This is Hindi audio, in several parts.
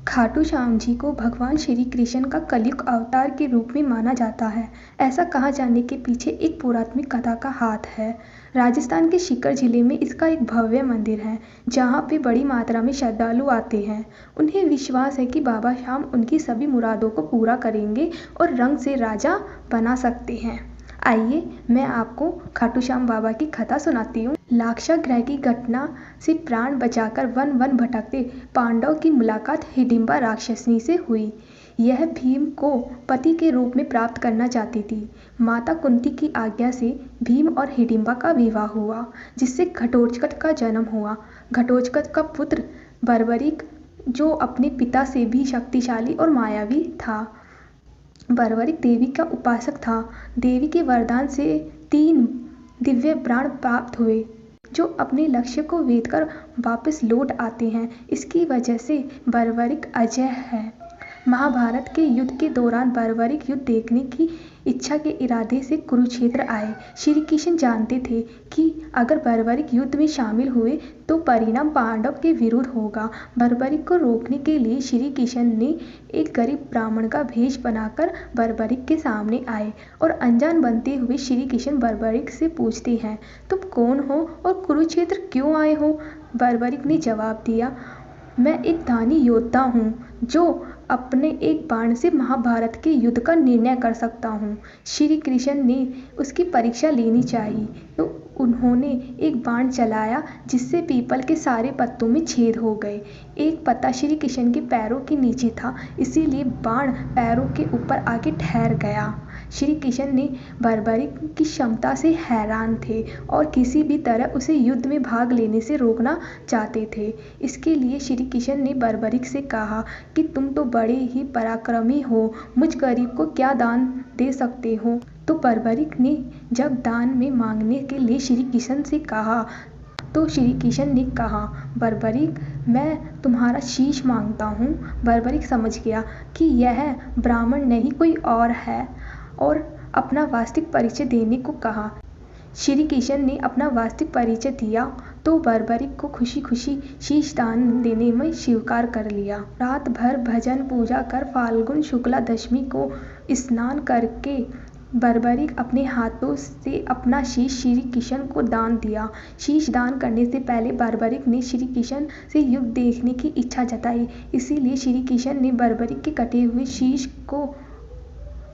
खाटू श्याम जी को भगवान श्री कृष्ण का कलयुग अवतार के रूप में माना जाता है। ऐसा कहा जाने के पीछे एक पुरातनिक कथा का हाथ है। राजस्थान के सीकर जिले में इसका एक भव्य मंदिर है, जहाँ पे बड़ी मात्रा में श्रद्धालु आते हैं। उन्हें विश्वास है कि बाबा श्याम उनकी सभी मुरादों को पूरा करेंगे और रंग से राजा बना सकते हैं। आइए मैं आपको खाटू श्याम बाबा की कथा सुनाती हूँ। लाक्षागृह की घटना से प्राण बचाकर वन वन भटकते पांडव की मुलाकात हिडिंबा राक्षसनी से हुई। यह भीम को पति के रूप में प्राप्त करना चाहती थी। माता कुंती की आज्ञा से भीम और हिडिंबा का विवाह हुआ, जिससे घटोत्कच का जन्म हुआ। घटोत्कच का पुत्र बर्बरिक, जो अपने पिता से भी शक्तिशाली और मायावी था। बर्बरिक देवी का उपासक था। देवी के वरदान से 3 दिव्य प्राण प्राप्त हुए, जो अपने लक्ष्य को वेद कर वापस लौट आते हैं। इसकी वजह से बर्बरिक अजय है। महाभारत के युद्ध के दौरान बर्बरिक युद्ध देखने की इच्छा के इरादे से कुरुक्षेत्र आए। श्री कृष्ण जानते थे कि अगर बर्बरिक युद्ध में शामिल हुए तो परिणाम पांडव के विरुद्ध होगा। बर्बरिक को रोकने के लिए श्री कृष्ण ने एक गरीब ब्राह्मण का भेष बनाकर बर्बरिक के सामने आए और अनजान बनते हुए श्री कृष्ण बर्बरिक से पूछते हैं, तुम कौन हो और कुरुक्षेत्र क्यों आए हो? बर्बरिक ने जवाब दिया, मैं एक दानी योद्धा हूँ, जो अपने एक बाण से महाभारत के युद्ध का निर्णय कर सकता हूँ। श्री कृष्ण ने उसकी परीक्षा लेनी चाहिए, तो उन्होंने एक बाण चलाया, जिससे पीपल के सारे पत्तों में छेद हो गए। एक पत्ता श्री कृष्ण के पैरों के नीचे था, इसीलिए बाण पैरों के ऊपर आके ठहर गया। श्री कृष्ण ने बर्बरिक की क्षमता से हैरान थे और किसी भी तरह उसे युद्ध में भाग लेने से रोकना चाहते थे। इसके लिए श्री कृष्ण ने बर्बरिक से कहा कि तुम तो बड़े ही पराक्रमी हो, मुझ गरीब को क्या दान दे सकते हो? तो बर्बरिक ने जब दान में मांगने के लिए श्री कृष्ण से कहा, तो श्री कृष्ण ने कहा, बर्बरिक, मैं तुम्हारा शीश मांगता हूँ। बर्बरिक समझ गया कि यह ब्राह्मण नहीं कोई और है और अपना वास्तविक परिचय देने को कहा। श्री कृष्ण ने अपना वास्तविक परिचय दिया तो बर्बरिक को खुशी खुशी शीश दान देने में स्वीकार कर लिया। रात भर भजन पूजा कर फाल्गुन शुक्ला दशमी को स्नान करके बर्बरिक अपने हाथों से अपना शीश श्री कृष्ण को दान दिया। शीश दान करने से पहले बर्बरिक ने श्री कृष्ण से युद्ध देखने की इच्छा जताई, इसीलिए श्री कृष्ण ने बर्बरिक के कटे हुए शीश को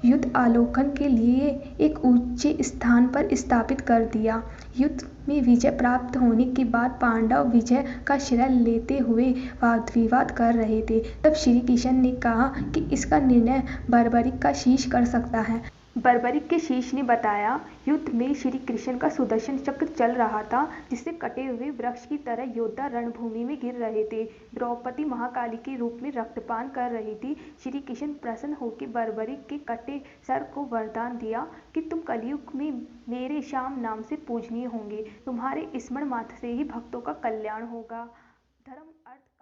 युद्ध अवलोकन के लिए एक ऊंचे स्थान पर स्थापित कर दिया। युद्ध में विजय प्राप्त होने के बाद पांडव विजय का श्रेय लेते हुए वाद विवाद कर रहे थे। तब श्री कृष्ण ने कहा कि इसका निर्णय बर्बरिक का शीश कर सकता है। बर्बरिक के शीश ने बताया, युद्ध में श्री कृष्ण का सुदर्शन चक्र चल रहा था, जिससे कटे हुए वृक्ष की तरह योद्धा रणभूमि में गिर रहे थे। द्रौपदी महाकाली के रूप में रक्तपान कर रही थी। श्री कृष्ण प्रसन्न होकर बर्बरिक के कटे सर को वरदान दिया कि तुम कलयुग में मेरे श्याम नाम से पूजनीय होंगे। तुम्हारे स्मरण मात्र से ही भक्तों का कल्याण होगा। धर्म अर्थ